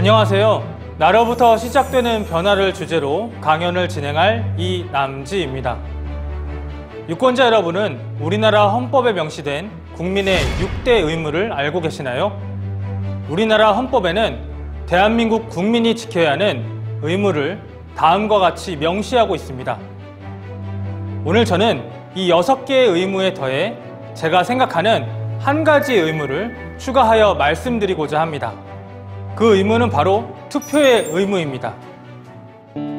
안녕하세요. 나로부터 시작되는 변화를 주제로 강연을 진행할 이남지입니다. 유권자 여러분은 우리나라 헌법에 명시된 국민의 6대 의무를 알고 계시나요? 우리나라 헌법에는 대한민국 국민이 지켜야 하는 의무를 다음과 같이 명시하고 있습니다. 오늘 저는 이 6개의 의무에 더해 제가 생각하는 한 가지 의무를 추가하여 말씀드리고자 합니다. 그 의무는 바로 투표의 의무입니다.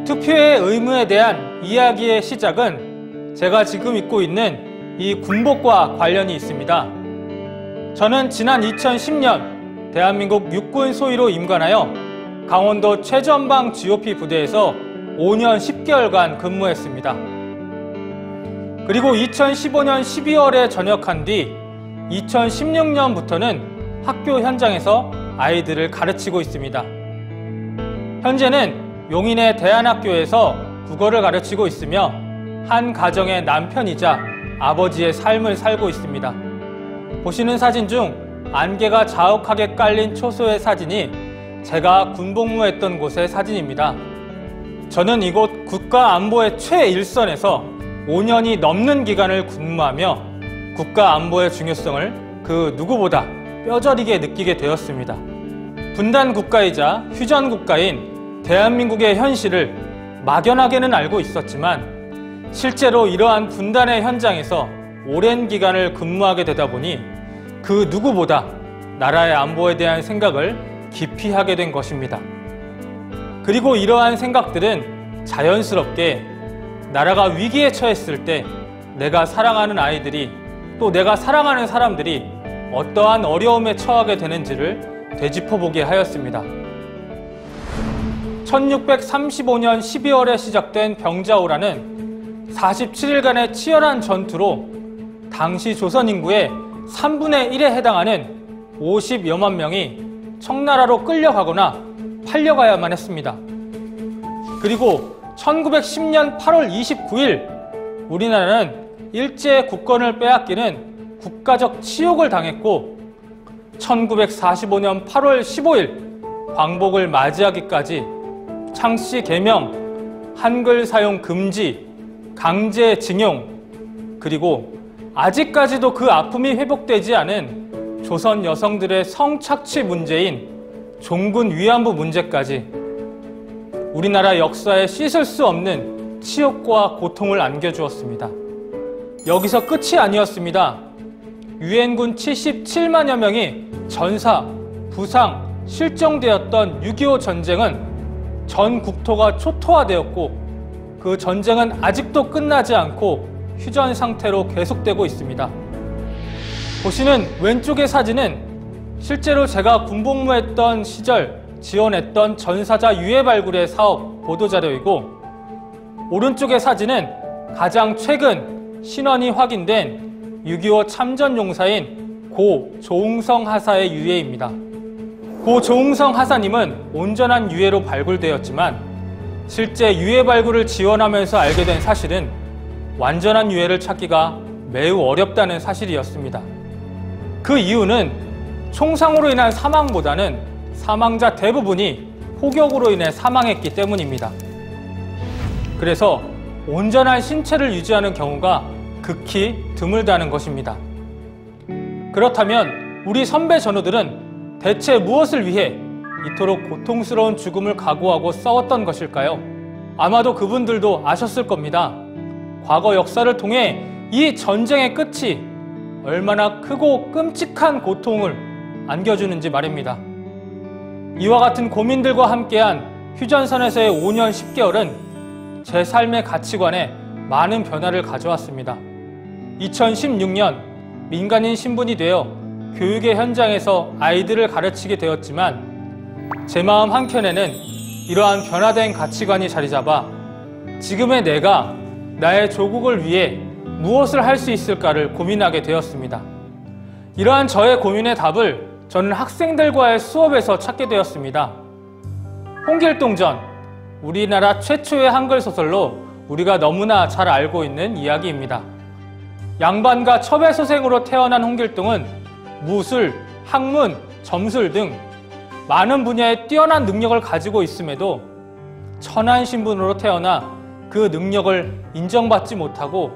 투표의 의무에 대한 이야기의 시작은 제가 지금 입고 있는 이 군복과 관련이 있습니다. 저는 지난 2010년 대한민국 육군 소위로 임관하여 강원도 최전방 GOP 부대에서 5년 10개월간 근무했습니다. 그리고 2015년 12월에 전역한 뒤 2016년부터는 학교 현장에서 아이들을 가르치고 있습니다. 현재는 용인의 대안학교에서 국어를 가르치고 있으며 한 가정의 남편이자 아버지의 삶을 살고 있습니다. 보시는 사진 중 안개가 자욱하게 깔린 초소의 사진이 제가 군복무했던 곳의 사진입니다. 저는 이곳 국가안보의 최일선에서 5년이 넘는 기간을 근무하며 국가안보의 중요성을 그 누구보다 뼈저리게 느끼게 되었습니다. 분단 국가이자 휴전 국가인 대한민국의 현실을 막연하게는 알고 있었지만 실제로 이러한 분단의 현장에서 오랜 기간을 근무하게 되다 보니 그 누구보다 나라의 안보에 대한 생각을 깊이 하게 된 것입니다. 그리고 이러한 생각들은 자연스럽게 나라가 위기에 처했을 때 내가 사랑하는 아이들이 또 내가 사랑하는 사람들이 어떠한 어려움에 처하게 되는지를 되짚어보게 하였습니다. 1635년 12월에 시작된 병자호란은 47일간의 치열한 전투로 당시 조선 인구의 3분의 1에 해당하는 50여만 명이 청나라로 끌려가거나 팔려가야만 했습니다. 그리고 1910년 8월 29일 우리나라는 일제 국권을 빼앗기는 국가적 치욕을 당했고 1945년 8월 15일 광복을 맞이하기까지 창씨 개명, 한글 사용 금지, 강제징용, 그리고 아직까지도 그 아픔이 회복되지 않은 조선 여성들의 성착취 문제인 종군 위안부 문제까지 우리나라 역사에 씻을 수 없는 치욕과 고통을 안겨주었습니다. 여기서 끝이 아니었습니다. 유엔군 77만여 명이 전사, 부상, 실종되었던 6.25 전쟁은 전 국토가 초토화되었고 그 전쟁은 아직도 끝나지 않고 휴전 상태로 계속되고 있습니다. 보시는 왼쪽의 사진은 실제로 제가 군복무했던 시절 지원했던 전사자 유해 발굴의 사업 보도자료이고 오른쪽의 사진은 가장 최근 신원이 확인된 6.25 참전용사인 고 조응성 하사의 유해입니다. 고 조응성 하사님은 온전한 유해로 발굴되었지만 실제 유해 발굴을 지원하면서 알게 된 사실은 완전한 유해를 찾기가 매우 어렵다는 사실이었습니다. 그 이유는 총상으로 인한 사망보다는 사망자 대부분이 폭격으로 인해 사망했기 때문입니다. 그래서 온전한 신체를 유지하는 경우가 극히 드물다는 것입니다. 그렇다면 우리 선배 전우들은 대체 무엇을 위해 이토록 고통스러운 죽음을 각오하고 싸웠던 것일까요? 아마도 그분들도 아셨을 겁니다. 과거 역사를 통해 이 전쟁의 끝이 얼마나 크고 끔찍한 고통을 안겨주는지 말입니다. 이와 같은 고민들과 함께한 휴전선에서의 5년 10개월은 제 삶의 가치관에 많은 변화를 가져왔습니다. 2016년 민간인 신분이 되어 교육의 현장에서 아이들을 가르치게 되었지만 제 마음 한켠에는 이러한 변화된 가치관이 자리 잡아 지금의 내가 나의 조국을 위해 무엇을 할 수 있을까를 고민하게 되었습니다. 이러한 저의 고민의 답을 저는 학생들과의 수업에서 찾게 되었습니다. 홍길동전, 우리나라 최초의 한글 소설로 우리가 너무나 잘 알고 있는 이야기입니다. 양반과 첩의 소생으로 태어난 홍길동은 무술, 학문, 점술 등 많은 분야에 뛰어난 능력을 가지고 있음에도 천한 신분으로 태어나 그 능력을 인정받지 못하고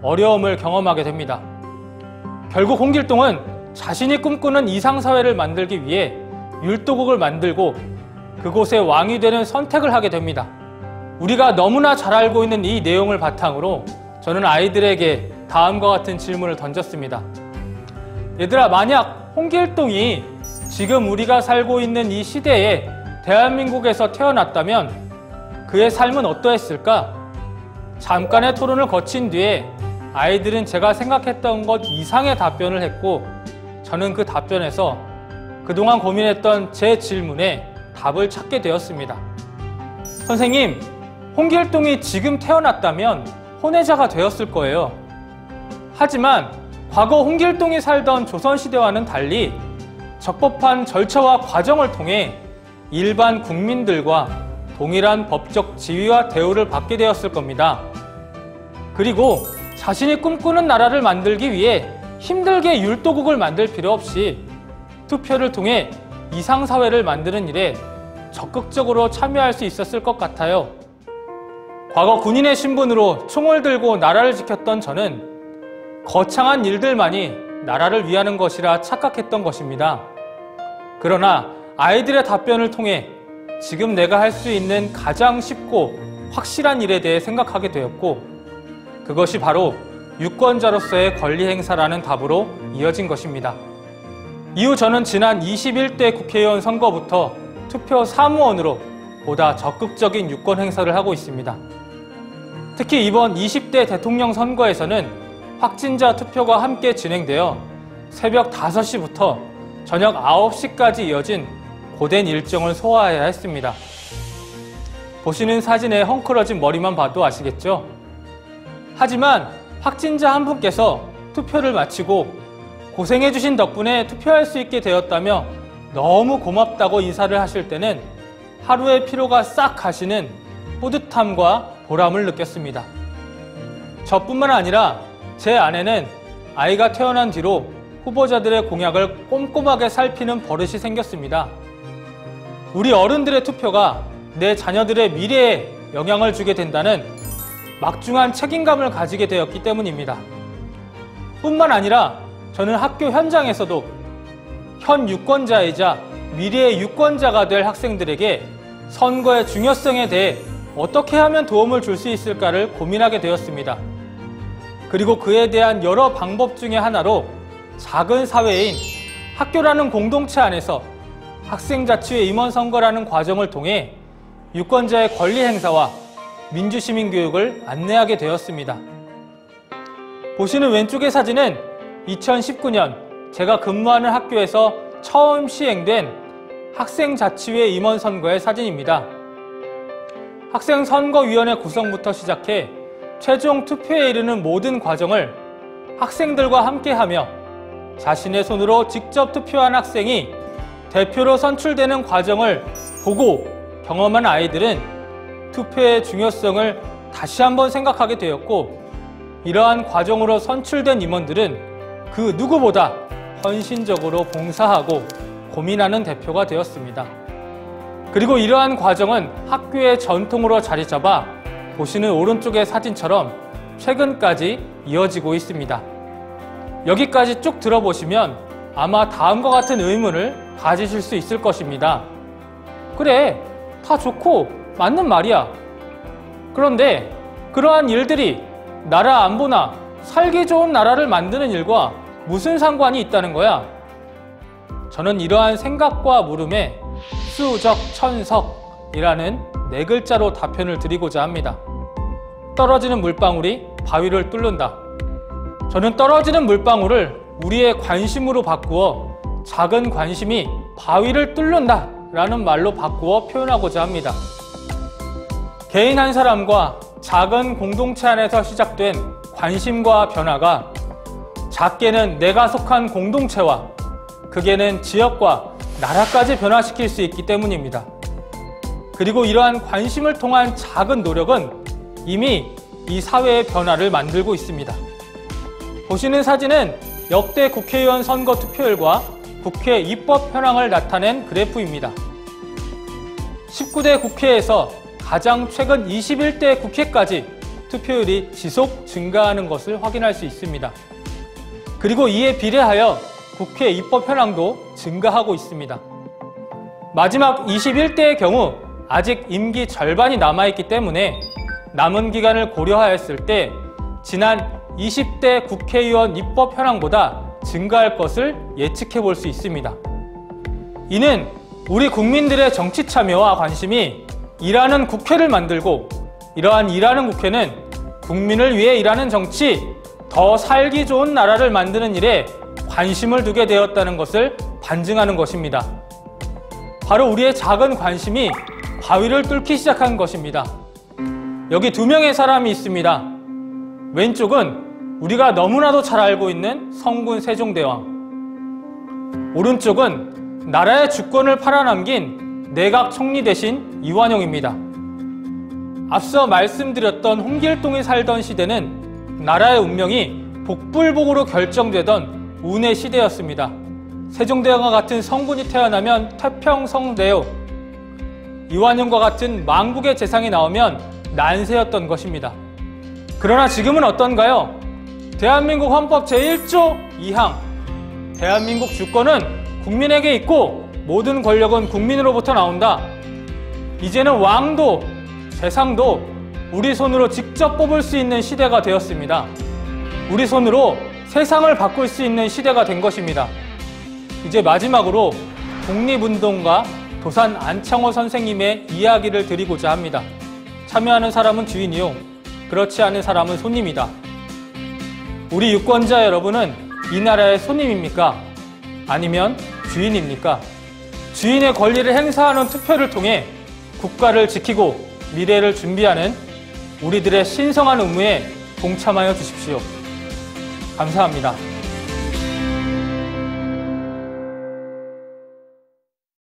어려움을 경험하게 됩니다. 결국 홍길동은 자신이 꿈꾸는 이상사회를 만들기 위해 율도국을 만들고 그곳의 왕이 되는 선택을 하게 됩니다. 우리가 너무나 잘 알고 있는 이 내용을 바탕으로 저는 아이들에게 다음과 같은 질문을 던졌습니다. 얘들아, 만약 홍길동이 지금 우리가 살고 있는 이 시대에 대한민국에서 태어났다면 그의 삶은 어떠했을까? 잠깐의 토론을 거친 뒤에 아이들은 제가 생각했던 것 이상의 답변을 했고, 저는 그 답변에서 그동안 고민했던 제 질문에 답을 찾게 되었습니다. 선생님, 홍길동이 지금 태어났다면 혼외자가 되었을 거예요. 하지만 과거 홍길동이 살던 조선시대와는 달리 적법한 절차와 과정을 통해 일반 국민들과 동일한 법적 지위와 대우를 받게 되었을 겁니다. 그리고 자신이 꿈꾸는 나라를 만들기 위해 힘들게 율도국을 만들 필요 없이 투표를 통해 이상사회를 만드는 일에 적극적으로 참여할 수 있었을 것 같아요. 과거 군인의 신분으로 총을 들고 나라를 지켰던 저는 거창한 일들만이 나라를 위하는 것이라 착각했던 것입니다. 그러나 아이들의 답변을 통해 지금 내가 할 수 있는 가장 쉽고 확실한 일에 대해 생각하게 되었고, 그것이 바로 유권자로서의 권리 행사라는 답으로 이어진 것입니다. 이후 저는 지난 21대 국회의원 선거부터 투표 사무원으로 보다 적극적인 유권 행사를 하고 있습니다. 특히 이번 20대 대통령 선거에서는 확진자 투표가 함께 진행되어 새벽 5시부터 저녁 9시까지 이어진 고된 일정을 소화해야 했습니다. 보시는 사진에 헝클어진 머리만 봐도 아시겠죠? 하지만 확진자 한 분께서 투표를 마치고 고생해주신 덕분에 투표할 수 있게 되었다며 너무 고맙다고 인사를 하실 때는 하루의 피로가 싹 가시는 뿌듯함과 보람을 느꼈습니다. 저뿐만 아니라 제 아내는 아이가 태어난 뒤로 후보자들의 공약을 꼼꼼하게 살피는 버릇이 생겼습니다. 우리 어른들의 투표가 내 자녀들의 미래에 영향을 주게 된다는 막중한 책임감을 가지게 되었기 때문입니다. 뿐만 아니라 저는 학교 현장에서도 현 유권자이자 미래의 유권자가 될 학생들에게 선거의 중요성에 대해 어떻게 하면 도움을 줄 수 있을까를 고민하게 되었습니다. 그리고 그에 대한 여러 방법 중에 하나로 작은 사회인 학교라는 공동체 안에서 학생자치회 임원선거라는 과정을 통해 유권자의 권리 행사와 민주시민교육을 안내하게 되었습니다. 보시는 왼쪽의 사진은 2019년 제가 근무하는 학교에서 처음 시행된 학생자치회 임원선거의 사진입니다. 학생선거위원회 구성부터 시작해 최종 투표에 이르는 모든 과정을 학생들과 함께하며 자신의 손으로 직접 투표한 학생이 대표로 선출되는 과정을 보고 경험한 아이들은 투표의 중요성을 다시 한번 생각하게 되었고, 이러한 과정으로 선출된 임원들은 그 누구보다 헌신적으로 봉사하고 고민하는 대표가 되었습니다. 그리고 이러한 과정은 학교의 전통으로 자리 잡아 보시는 오른쪽의 사진처럼 최근까지 이어지고 있습니다. 여기까지 쭉 들어보시면 아마 다음과 같은 의문을 가지실 수 있을 것입니다. 그래, 다 좋고 맞는 말이야. 그런데 그러한 일들이 나라 안보나 살기 좋은 나라를 만드는 일과 무슨 상관이 있다는 거야? 저는 이러한 생각과 물음에 수적천석이라는 4글자로 답변을 드리고자 합니다. 떨어지는 물방울이 바위를 뚫는다. 저는 떨어지는 물방울을 우리의 관심으로 바꾸어 작은 관심이 바위를 뚫는다 라는 말로 바꾸어 표현하고자 합니다. 개인 한 사람과 작은 공동체 안에서 시작된 관심과 변화가 작게는 내가 속한 공동체와 극에는 지역과 나라까지 변화시킬 수 있기 때문입니다. 그리고 이러한 관심을 통한 작은 노력은 이미 이 사회의 변화를 만들고 있습니다. 보시는 사진은 역대 국회의원 선거 투표율과 국회 입법 현황을 나타낸 그래프입니다. 19대 국회에서 가장 최근 21대 국회까지 투표율이 지속 증가하는 것을 확인할 수 있습니다. 그리고 이에 비례하여 국회 입법 현황도 증가하고 있습니다. 마지막 21대의 경우 아직 임기 절반이 남아있기 때문에 남은 기간을 고려하였을 때 지난 20대 국회의원 입법 현황보다 증가할 것을 예측해 볼 수 있습니다. 이는 우리 국민들의 정치 참여와 관심이 일하는 국회를 만들고 이러한 일하는 국회는 국민을 위해 일하는 정치, 더 살기 좋은 나라를 만드는 일에 관심을 두게 되었다는 것을 반증하는 것입니다. 바로 우리의 작은 관심이 바위를 뚫기 시작한 것입니다. 여기 두 명의 사람이 있습니다. 왼쪽은 우리가 너무나도 잘 알고 있는 성군 세종대왕, 오른쪽은 나라의 주권을 팔아남긴 내각 총리 대신 이완용입니다. 앞서 말씀드렸던 홍길동이 살던 시대는 나라의 운명이 복불복으로 결정되던 운의 시대였습니다. 세종대왕과 같은 성군이 태어나면 태평성대요, 이완용과 같은 망국의 재상이 나오면 난세였던 것입니다. 그러나 지금은 어떤가요? 대한민국 헌법 제1조 2항 대한민국 주권은 국민에게 있고 모든 권력은 국민으로부터 나온다. 이제는 왕도 재상도 우리 손으로 직접 뽑을 수 있는 시대가 되었습니다. 우리 손으로 세상을 바꿀 수 있는 시대가 된 것입니다. 이제 마지막으로 독립운동가 도산 안창호 선생님의 이야기를 드리고자 합니다. 참여하는 사람은 주인이요, 그렇지 않은 사람은 손님이다. 우리 유권자 여러분은 이 나라의 손님입니까? 아니면 주인입니까? 주인의 권리를 행사하는 투표를 통해 국가를 지키고 미래를 준비하는 우리들의 신성한 의무에 동참하여 주십시오. 감사합니다.